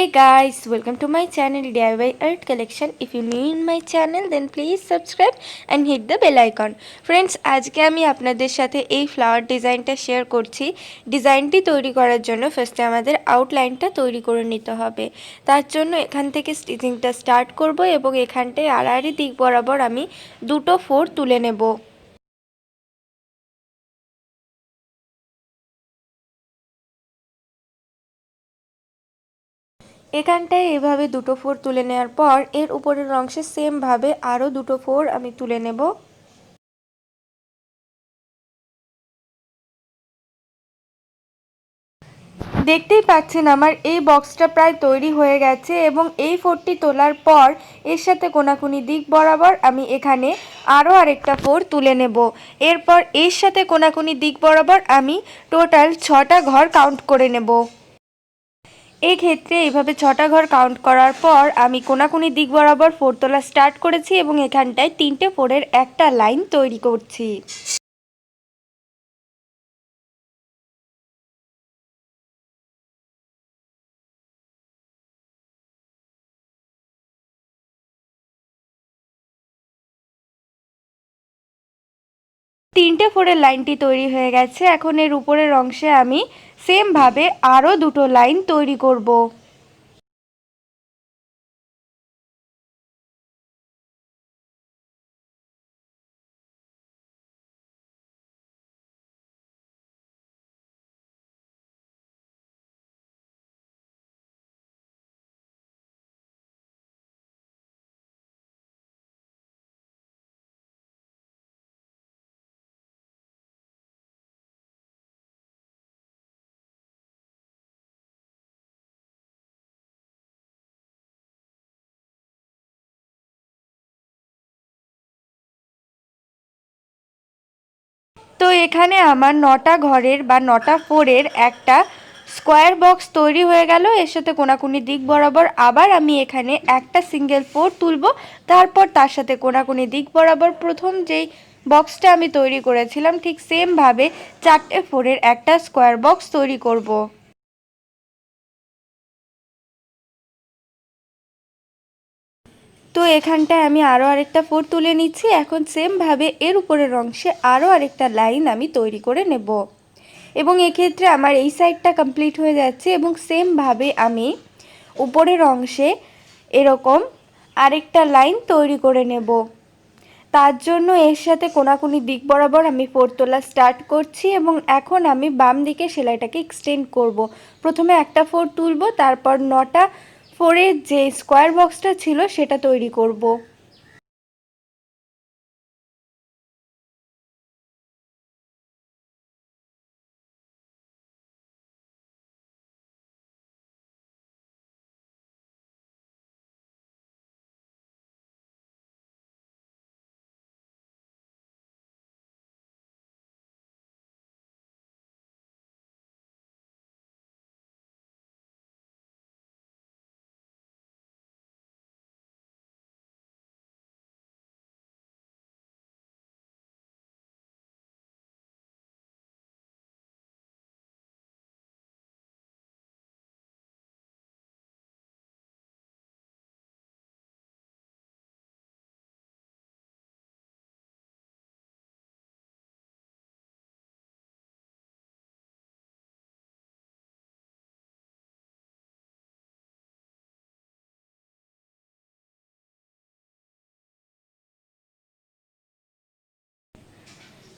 Hey guys, welcome to my channel DIY Art Collection. If you're new in my channel then please subscribe and hit the bell icon. Friends, আজকে আমি আপনাদের সাথে এই flower ডিজাইনটা share করছি। ডিজাইনটি তৈরি করার জন্য ফার্স্টে আমাদের আউটলাইনটা তৈরি করে নিতে হবে। তার জন্য এখান থেকে স্টিচিংটা স্টার্ট করব এবং এখানটায় আড়াআড়ি দিক বরাবর আমি দুটো ফোর তুলে নেব। এখানটায় এভাবে দুটো ফোর তুলে নেওয়ার পর এর উপরের অংশে সেমভাবে আরও দুটো ফোর আমি তুলে নেব। দেখতেই পাচ্ছেন আমার এই বক্সটা প্রায় তৈরি হয়ে গেছে এবং এই ফোরটি তোলার পর এর সাথে কোনাকুনি দিক বরাবর আমি এখানে আরও আরেকটা ফোর তুলে নেব। এরপর এর সাথে কোনাকুনি দিক বরাবর আমি টোটাল 6টা ঘর কাউন্ট করে নেব। এই ক্ষেত্রে এইভাবে 6টা ঘর কাউন্ট করার পর আমি কোনাকুনি দিক বরাবর ফোর তোলা স্টার্ট করেছি এবং এখানটায় 3টে ফোরের একটা লাইন তৈরি করছি। তিনটে ফোরের লাইনটি তৈরি হয়ে গেছে। এখন এর উপরের অংশে আমি সেমভাবে আরও দুটো লাইন তৈরি করব। তো এখানে আমার 9টা ঘরের বা 9টা ফোরের একটা স্কোয়ার বক্স তৈরি হয়ে গেল। এর সাথে কোনাকুনি দিক বরাবর আবার আমি এখানে একটা সিঙ্গেল ফোর তুলব। তারপর তার সাথে কোনাকুনি দিক বরাবর প্রথম যেই বক্সটা আমি তৈরি করেছিলাম ঠিক সেমভাবে 4টে ফোরের একটা স্কোয়ার বক্স তৈরি করব। তো এখানটায় আমি আরও আরেকটা ফোর তুলে নিচ্ছি। এখন সেমভাবে এর উপরের অংশে আরও আরেকটা লাইন আমি তৈরি করে নেব এবং এক্ষেত্রে আমার এই সাইডটা কমপ্লিট হয়ে যাচ্ছে এবং সেমভাবে আমি উপরের অংশে এরকম আরেকটা লাইন তৈরি করে নেব। তার জন্য এর সাথে কোনাকুনি দিক বরাবর আমি ফোর তোলা স্টার্ট করছি এবং এখন আমি বাম দিকে সেলাইটাকে এক্সটেন্ড করব। প্রথমে একটা ফোর তুলব, তারপর 9টা ফোরের যে স্কোয়ার বক্সটা ছিল সেটা তৈরি করব।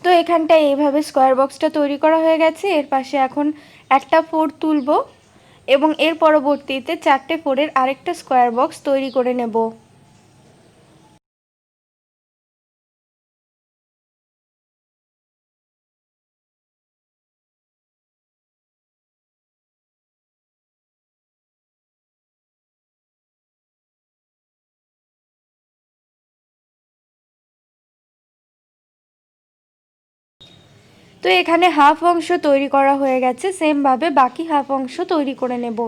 তো এখানটায় এইভাবে স্কোয়ার বক্সটা তৈরি করা হয়ে গেছে। এর পাশে এখন একটা ফোর তুলব এবং এর পরবর্তীতে 4টে ফোরের আরেকটা স্কোয়ার বক্স তৈরি করে নেব। তো এখানে হাফ অংশ তৈরি করা হয়ে গেছে, সেমভাবে বাকি হাফ অংশ তৈরি করে নেব।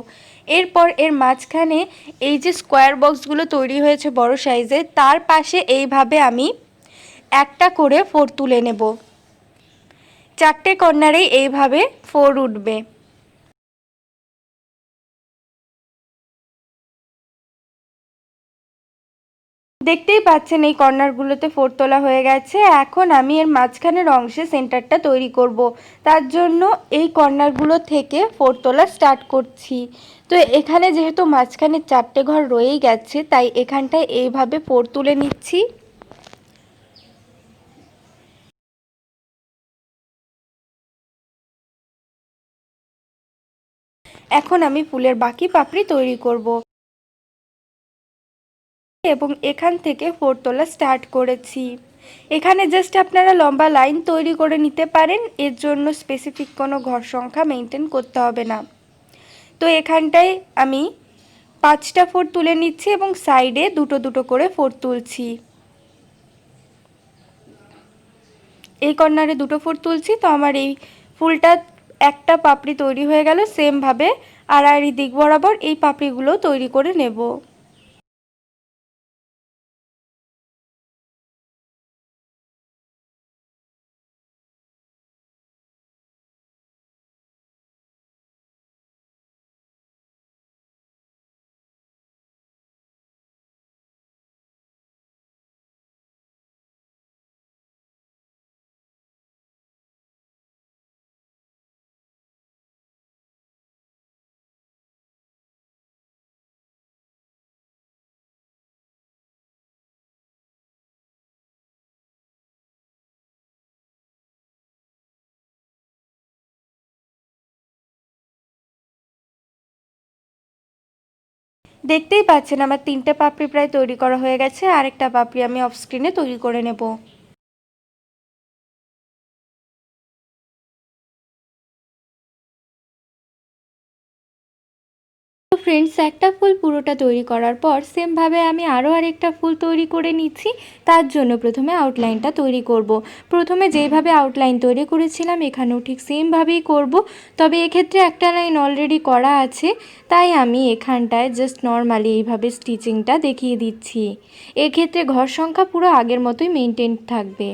এরপর এর মাঝখানে এই যে স্কোয়ার বক্সগুলো তৈরি হয়েছে বড় সাইজে, তার পাশে এইভাবে আমি একটা করে ফোর তুলে নেব। 4টে কর্নারেই এইভাবে ফোর উঠবে। দেখতেই পাচ্ছেন এই কর্নারগুলোতে ফোর তোলা হয়ে গেছে। এখন আমি এর মাঝখানের অংশে সেন্টারটা তৈরি করব। তার জন্য এই কর্নারগুলো থেকে ফোর তোলা স্টার্ট করছি। তো এখানে যেহেতু মাঝখানে 4টে ঘর রয়েই গেছে, তাই এখানটায় এইভাবে ফোর তুলে নিচ্ছি। এখন আমি ফুলের বাকি পাপড়ি তৈরি করব এবং এখান থেকে ফোর তোলা স্টার্ট করেছি। এখানে জাস্ট আপনারা লম্বা লাইন তৈরি করে নিতে পারেন, এর জন্য স্পেসিফিক কোনো ঘর সংখ্যা মেনটেন করতে হবে না। তো এখানটায় আমি 5টা ফোর তুলে নিচ্ছি এবং সাইডে দুটো দুটো করে ফোর তুলছি। এই কর্নারে দুটো ফোর তুলছি। তো আমার এই ফুলটা একটা পাপড়ি তৈরি হয়ে গেল। সেমভাবে আড়াআড়ি দিক বরাবর এই পাপড়িগুলো তৈরি করে নেব। দেখতেই পাচ্ছেন আমার 3টে পাপড়ি প্রায় তৈরি করা হয়ে গেছে। আরেকটা পাপড়ি আমি অফ স্ক্রিনে তৈরি করে নেব। তো ফ্রেন্ডস, একটা ফুল পুরোটা তৈরি করার পর সেমভাবে আমি আরও আরেকটা ফুল তৈরি করে নিচ্ছি। তার জন্য প্রথমে আউটলাইনটা তৈরি করব। প্রথমে যেইভাবে আউটলাইন তৈরি করেছিলাম এখানেও ঠিক সেমভাবেই করব। তবে এক্ষেত্রে একটা লাইন অলরেডি করা আছে, তাই আমি এখানটায় জাস্ট নর্মালি এইভাবে স্টিচিংটা দেখিয়ে দিচ্ছি। এক্ষেত্রে ঘর সংখ্যা পুরো আগের মতোই মেনটেন থাকবে।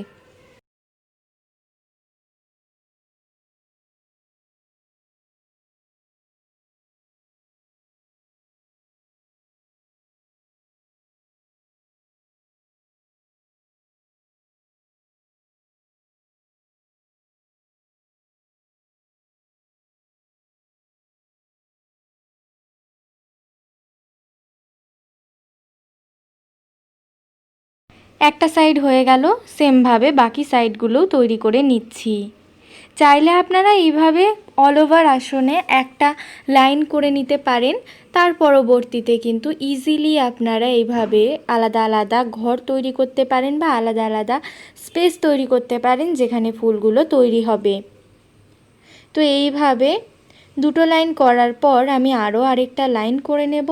একটা সাইড হয়ে গেল, সেমভাবে বাকি সাইডগুলোও তৈরি করে নিচ্ছি। চাইলে আপনারা এইভাবে অল ওভার আসনে একটা লাইন করে নিতে পারেন। তার পরবর্তীতে কিন্তু ইজিলি আপনারা এইভাবে আলাদা আলাদা ঘর তৈরি করতে পারেন বা আলাদা আলাদা স্পেস তৈরি করতে পারেন যেখানে ফুলগুলো তৈরি হবে। তো এইভাবে দুটো লাইন করার পর আমি আরও আরেকটা লাইন করে নেব।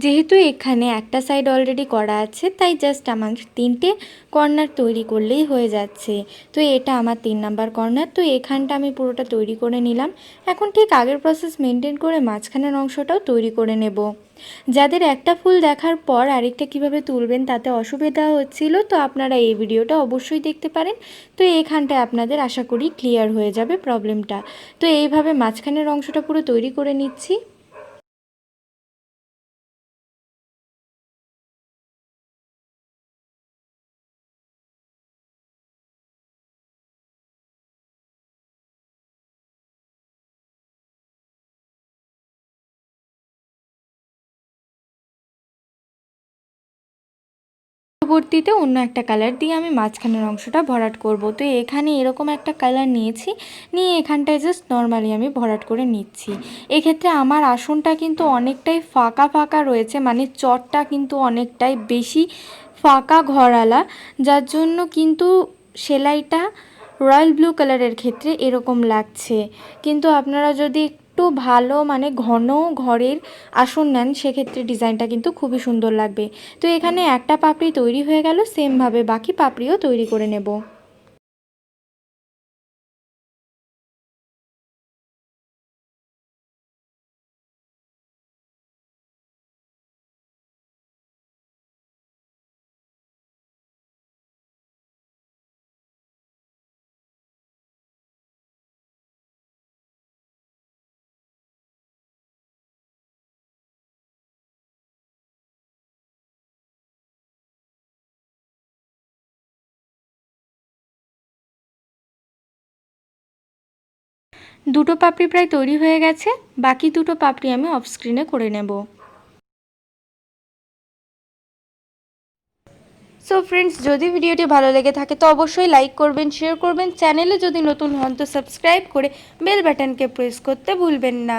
যেহেতু এখানে একটা সাইড অলরেডি করা আছে, তাই জাস্ট আমার 3টে কর্নার তৈরি করলেই হয়ে যাচ্ছে। তো এটা আমার 3 নাম্বার কর্নার। তো এখানটা আমি পুরোটা তৈরি করে নিলাম। এখন ঠিক আগের প্রসেস মেনটেন করে মাঝখানের অংশটাও তৈরি করে নেব। যাদের একটা ফুল দেখার পর আরেকটা কিভাবে তুলবেন তাতে অসুবিধা হচ্ছিল, তো আপনারা এই ভিডিওটা অবশ্যই দেখতে পারেন। তো এখানটায় আপনাদের আশা করি ক্লিয়ার হয়ে যাবে প্রবলেমটা। তো এইভাবে মাঝখানের অংশটা পুরো তৈরি করে নিচ্ছি। পরবর্তীতে অন্য একটা কালার দিয়ে আমি মাঝখানের অংশটা ভরাট করব। তো এখানে এরকম একটা কালার নিয়েছি, নিয়ে এখানটায় জাস্ট নর্মালি আমি ভরাট করে নিচ্ছি। এক্ষেত্রে আমার আসনটা কিন্তু অনেকটাই ফাঁকা ফাঁকা রয়েছে, মানে চটটা কিন্তু অনেকটাই বেশি ফাঁকা ঘরওয়ালা, যার জন্য কিন্তু সেলাইটা রয়্যাল ব্লু কালারের ক্ষেত্রে এরকম লাগছে। কিন্তু আপনারা যদি একটু ভালো মানে ঘন ঘরের আসন নেন সেক্ষেত্রে ডিজাইনটা কিন্তু খুবই সুন্দর লাগবে। তো এখানে একটা পাপড়ি তৈরি হয়ে গেল, সেমভাবে বাকি পাপড়িও তৈরি করে নেব। দুটো পাপড়ি প্রায় তৈরি হয়ে গেছে, বাকি দুটো পাপড়ি আমি অফ স্ক্রিনে করে নেব। সো ফ্রেন্ডস, যদি ভিডিওটি ভালো লেগে থাকে তো অবশ্যই লাইক করবেন, শেয়ার করবেন, চ্যানেলে যদি নতুন হন তো সাবস্ক্রাইব করে বেল বাটনকে প্রেস করতে ভুলবেন না।